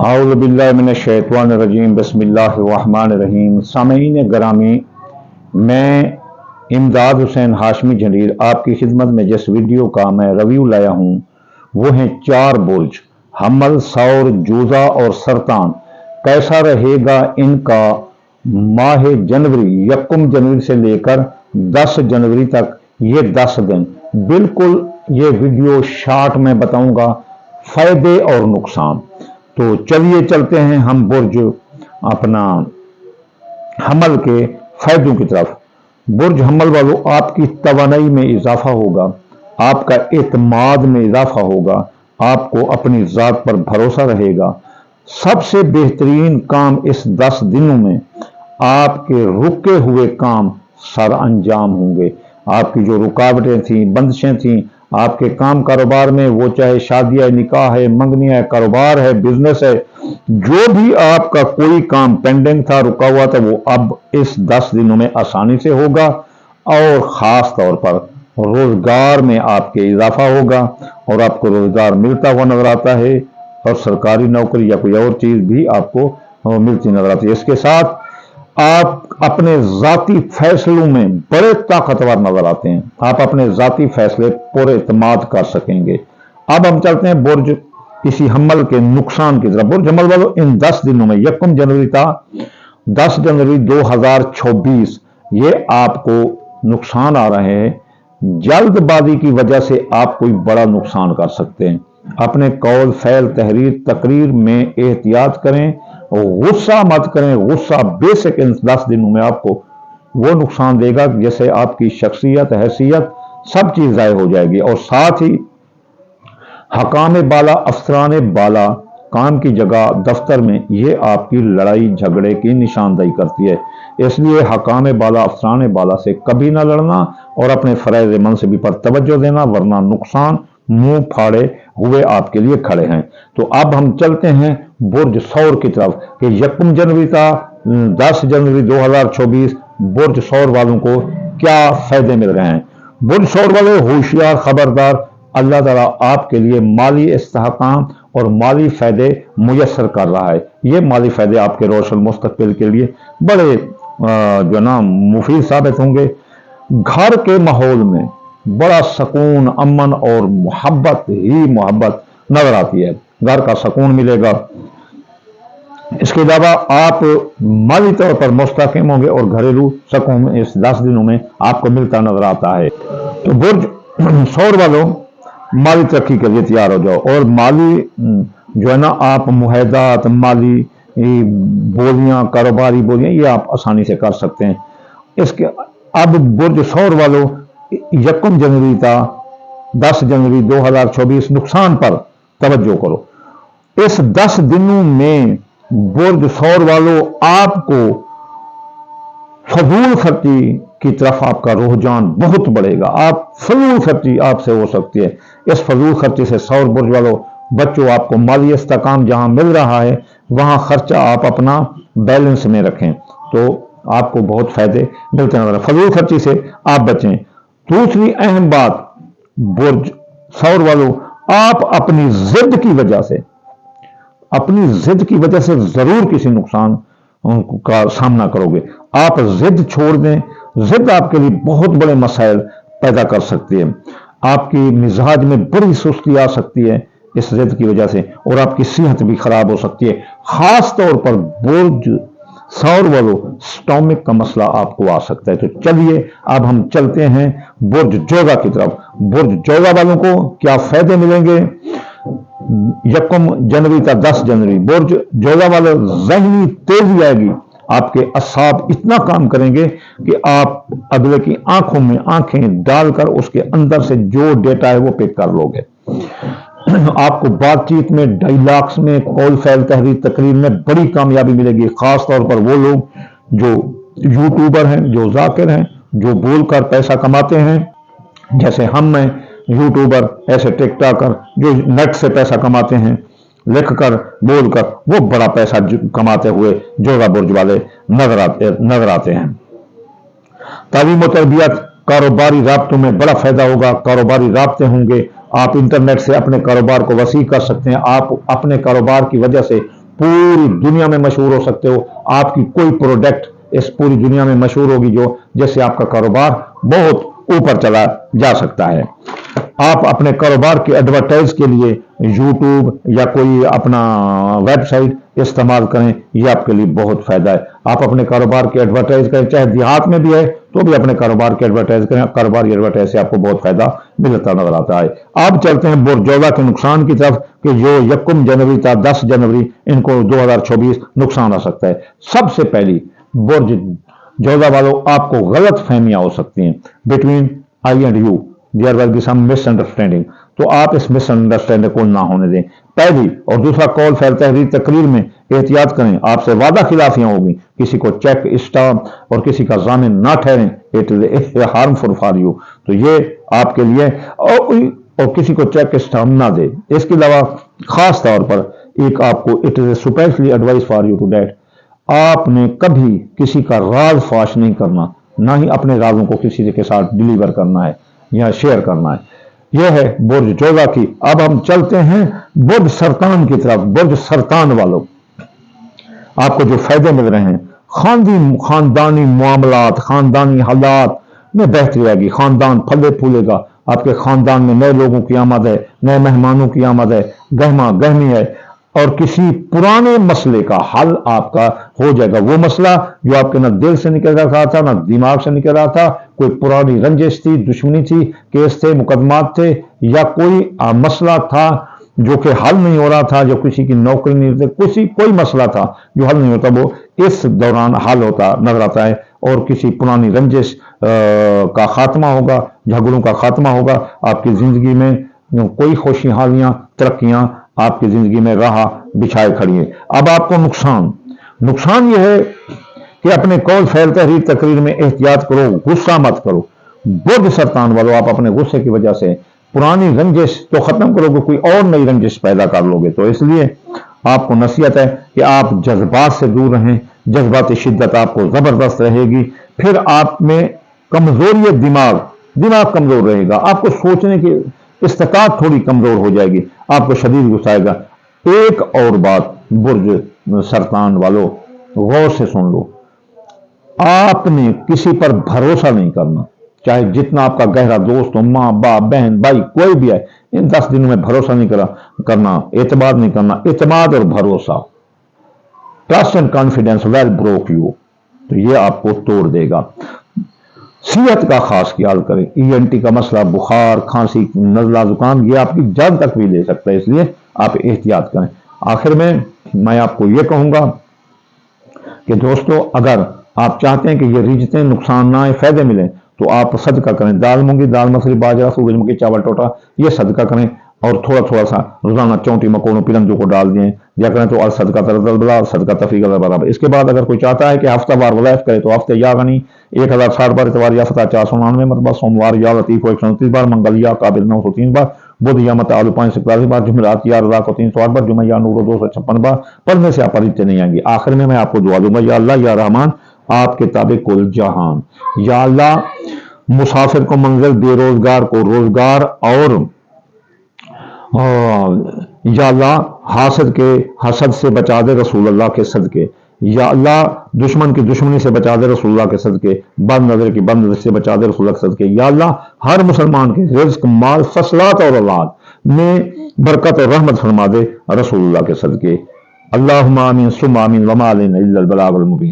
आऊज़ु बिल्लाहि मिनश्शैतानिर्रजीम बिस्मिल्लाहिर्रहमानिर्रहीम। सामईन ग्रामी, मैं इमदाद हुसैन हाशमी जलील आपकी खिदमत में जिस वीडियो का मैं रिव्यू लाया हूँ वो हैं 4 बुर्ज हमल, सौर, जूजा और सरतान। कैसा रहेगा इनका माह जनवरी 1 जनवरी से लेकर 10 जनवरी तक, ये 10 दिन बिल्कुल ये वीडियो शॉर्ट में बताऊंगा, फायदे और नुकसान। तो चलिए चलते हैं हम बुर्ज अपना हमल के फायदों की तरफ। बुर्ज हमल वालों, आपकी तवानाई में इजाफा होगा, आपका एतमाद में इजाफा होगा, आपको अपनी जात पर भरोसा रहेगा। सबसे बेहतरीन काम इस 10 दिनों में आपके रुके हुए काम सर अंजाम होंगे। आपकी जो रुकावटें थी, बंदिशें थी आपके काम कारोबार में, वो चाहे शादी है, निकाह है, मंगनी है, कारोबार है, बिजनेस है, जो भी आपका कोई काम पेंडिंग था, रुका हुआ था, वो अब इस 10 दिनों में आसानी से होगा। और खास तौर पर रोजगार में आपके इजाफा होगा और आपको रोजगार मिलता हुआ नजर आता है, और सरकारी नौकरी या कोई और चीज भी आपको मिलती नजर आती है। इसके साथ आप अपने जाती फैसलों में बड़े ताकतवर नजर आते हैं, आप अपने जाती फैसले पूरे इत्मीनान कर सकेंगे। अब हम चलते हैं बुर्ज इसी हमल के नुकसान की तरफ। बुर्ज हमल वालों, इन 10 दिनों में 1 जनवरी था 10 जनवरी 2024, ये आपको नुकसान आ रहे हैं। जल्दबाजी की वजह से आप कोई बड़ा नुकसान कर सकते हैं। अपने कौल, फैल, तहरीर, तकरीर में एहतियात करें, गुस्सा मत करें। गुस्सा बेसिक इन 10 दिनों में आपको वो नुकसान देगा जैसे आपकी शख्सियत, हैसियत सब चीज ज़ाय हो जाएगी। और साथ ही हकाम बाला, अफसरान बाला, काम की जगह, दफ्तर में, ये आपकी लड़ाई झगड़े की निशानदेही करती है। इसलिए हकाम बाला, अफसरान बाला से कभी ना लड़ना और अपने फरज़ मनसबी पर तवज्जो देना, वरना नुकसान मुंह फाड़े हुए आपके लिए खड़े हैं। तो अब हम चलते हैं बुर्ज सौर की तरफ कि 1 जनवरी था 10 जनवरी 2024 बुर्ज सौर वालों को क्या फायदे मिल रहे हैं। बुर्ज सौर वाले होशियार, खबरदार, अल्लाह ताला आपके लिए माली इस्तेहकाम और माली फायदे मुयस्सर कर रहा है। ये माली फायदे आपके रोशन मुस्तकबिल के लिए बड़े जो ना मुफीद साबित होंगे। घर के माहौल में बड़ा सुकून, अमन और मोहब्बत ही मोहब्बत नजर आती है, घर का सुकून मिलेगा। इसके अलावा आप माली तौर पर मुस्तकिम होंगे और घरेलू सुकून इस 10 दिनों में आपको मिलता नजर आता है। तो बुर्ज सौर वालों, माली तरक्की के लिए तैयार हो जाओ और माली जो है ना, आप मुआहदात, माली बोलियां, कारोबारी बोलियां, ये आप आसानी से कर सकते हैं। इसके अब बुर्ज सौर वालों, 1 जनवरी था 10 जनवरी 2024 नुकसान पर तवज्जो करो। इस 10 दिनों में बुर्ज सौर वालों, आपको फजूल खर्ची की तरफ आपका रुझान बहुत बढ़ेगा। आप फजूल खर्ची आपसे हो सकती है। इस फजूल खर्ची से सौर बुर्ज वालों बच्चों, आपको माली इस्तेहकाम जहां मिल रहा है वहां खर्चा आप अपना बैलेंस में रखें तो आपको बहुत फायदे मिलते हैं। फजूल खर्ची से आप बचें। दूसरी अहम बात बुर्ज सौर वालों, आप अपनी जिद की वजह से जरूर किसी नुकसान का सामना करोगे। आप जिद छोड़ दें, जिद आपके लिए बहुत बड़े मसाइल पैदा कर सकती है। आपकी मिजाज में बड़ी सुस्ती आ सकती है इस जिद की वजह से, और आपकी सेहत भी खराब हो सकती है। खास तौर पर बुर्ज सौर वालों, स्टोमिक का मसला आपको आ सकता है। तो चलिए अब हम चलते हैं बुर्ज जोगा की तरफ। बुर्ज जोगा वालों को क्या फायदे मिलेंगे 1 जनवरी का 10 जनवरी। बुर्ज जोगा वाले, ज़हनी तेजी आएगी, आपके असाब इतना काम करेंगे कि आप अगले की आंखों में आंखें डालकर उसके अंदर से जो डेटा है वो पिक कर लोगे। आपको बातचीत में, डायलॉग्स में, कौल, फैल, तहरीर, तकरीर में बड़ी कामयाबी मिलेगी। खास तौर पर वो लोग जो यूट्यूबर हैं, जो जाकिर हैं, जो बोलकर पैसा कमाते हैं, जैसे हम हैं यूट्यूबर, ऐसे टिकटॉकर जो नेट से पैसा कमाते हैं, लिखकर, बोलकर, वो बड़ा पैसा कमाते हुए जोगा बुर्ज वाले नजर आते हैं। तालीम और तरबियत, कारोबारी राब्तों में बड़ा फायदा होगा। कारोबारी राब्ते होंगे, آپ انٹرنیٹ سے اپنے کاروبار کو وسیع کر سکتے ہیں. آپ اپنے کاروبار کی وجہ سے پوری دنیا میں مشہور ہو سکتے ہو. آپ کی کوئی پروڈکٹ اس پوری دنیا میں مشہور ہوگی جس سے آپ کا کاروبار بہت اوپر چلا جا سکتا ہے. آپ اپنے کاروبار کی ایڈورٹائز کے لیے یوٹیوب یا کوئی اپنا ویب سائٹ استعمال کریں, یہ آپ کے لیے بہت فائدہ ہے. آپ اپنے کاروبار کی ایڈورٹائز کریں, چاہے دیہات میں بھی ہے تو بھی اپنے کاروبار کی ایڈورٹائز کریں. کاروباری ایڈورٹائز سے آپ کو بہت فائدہ ملتا نظر آتا ہے. آپ چلتے ہیں برج جوزا کے نقصان کی طرف کہ جو 1 جنوری تا 10 جنوری ان کو 2024 نقصان آ سکتا ہے. سب سے پہلی برج جوزا والوں, آپ کو غلط فہمیاں ہو سکتی ہیں between I and you. There will be some misunderstanding, تو آپ اس مس انڈرسٹینڈنگ کو نہ ہونے دیں. پہلی اور دوسرا کال فیل تحریر تقریر میں احتیاط کریں. آپ سے وعدہ خلافیاں ہوگی. کسی کو چیک اسٹامپ اور کسی کا ضامن نہ ٹھہریں. It is harmful for you, تو یہ آپ کے لیے اور کسی کو چیک اسٹامپ نہ دے. اس کے علاوہ خاص طور پر ایک آپ کو it is especially advise for you to date, آپ نے کبھی کسی کا راز فاش نہیں کرنا, نہ ہی اپنے رازوں کو کسی کے ساتھ ڈیلیور کرنا ہے یا شیئر کرنا ہے. یہ ہے برج جوزا کی. اب ہم چلتے ہیں برج سرطان کی طرف. برج سرطان والوں, آپ کو جو فائدے مل رہے ہیں, خاندانی معاملات, خاندانی حالات میں بہتری آئے گی. خاندان پھلے پھولے گا. آپ کے خاندان میں نئے لوگوں کی آمد ہے, نئے مہمانوں کی آمد ہے, گہما گہمی ہے, اور کسی پرانے مسئلے کا حل آپ کا ہو جائے گا. وہ مسئلہ جو آپ کے نہ دل سے نکل رہا تھا نہ دماغ سے نکل رہا تھا, کوئی پرانی رنجش تھی, دشمنی تھی, کیس تھے, مقدمات تھے, یا کوئی مسئلہ تھا جو کہ حل نہیں ہو رہا تھا, جو کسی کی نوکری نہیں ہوتی, کوئی مسئلہ تھا جو حل نہیں ہوتا, وہ اس دوران حل ہوتا نظر آتا ہے. اور کسی پرانی رنجش کا خاتمہ ہوگا, جھگڑوں کا خاتمہ ہوگا. آپ کی زندگی میں کوئی خوشحالیاں, ترقیاں آپ کی زندگی میں راہ بچھائے کھڑی ہیں. اب آپ کو نقصان یہ ہے کہ اپنے قول فعل تحریر تقریر میں احتیاط کرو, غصہ مت کرو. برج سرطان والوں, آپ اپنے غصے کی وجہ سے پرانی رنجش تو ختم کرو گے, کوئی اور نئی رنجش پیدا کر لو گے. تو اس لیے آپ کو نصیحت ہے کہ آپ جذبات سے دور رہیں. جذباتی شدت آپ کو زبردست رہے گی. پھر آپ میں کمزوری دماغ کمزور رہے گا. آپ کو سوچنے کی استطاعت تھوڑی کمزور ہو جائے گی. آپ کو شدید غصہ آئے گا. ایک اور بات برج سرطان والوں, غور سے سن لو, آپ نے کسی پر بھروسہ نہیں کرنا. چاہے جتنا آپ کا گہرا دوست ہو, ماں باپ بہن بھائی کوئی بھی ہے, ان 10 دنوں میں بھروسہ نہیں کرنا, اعتماد نہیں کرنا. اعتماد اور بھروسہ, trust and confidence will broke you, تو یہ آپ کو توڑ دے گا. صحت کا خاص خیال کریں. ENT کا مسئلہ, بخار, کھانسی, نزلہ, زکام, یہ آپ کی جان تک بھی لے سکتا ہے, اس لیے آپ احتیاط کریں. آخر میں آپ کو یہ کہوں گا کہ دوستو, اگر آپ چاہتے ہیں کہ یہ ریجتیں نقصان نہ آئے, فائدے ملیں, تو آپ صدقہ کریں. دال مونگی, دال مسری, باجرہ, سورج مکھی, چاول ٹوٹا, یہ صدقہ کریں. اور تھوڑا سا روزانہ چونٹی مکوڑوں پرندوں کو ڈال دیں یا کریں تو صدقہ ترزل صدقہ تفریق برابر. اس کے بعد اگر کوئی چاہتا ہے کہ ہفتہ وار وظائف کرے تو ہفتے یا غنی 1060 بار, اتوار یا فتح 499 مرتبہ, سوموار یا لطیف 129 بار, منگل یا قابل 903 بار, بدھ یا متعال 541 بار, جمعرات یا رضا کو 308 بار, جمعہ یا نور 256 بار. پڑھنے سے آپ پریچے نہیں آئیں گی. آخر میں آپ کو دعا دوں گا, یا اللہ یا رحمان, آپ کے تابع کل جہان. یا اللہ, مسافر کو منزل, بے روزگار کو روزگار, اور یا اللہ حاسد کے حسد سے بچا دے رسول اللہ کے صدقے. یا اللہ دشمن کی دشمنی سے بچا دے رسول اللہ کے صدقے. بد نظر کی بد نظر سے بچا دے رسول اللہ کے صدقے. یا اللہ ہر مسلمان کے رزق, مال, فصلات اور اولاد میں برکت اور رحمت فرما دے رسول اللہ کے صدقے. اللہم آمین ثم آمین وما علینا الا البلاغ المبین.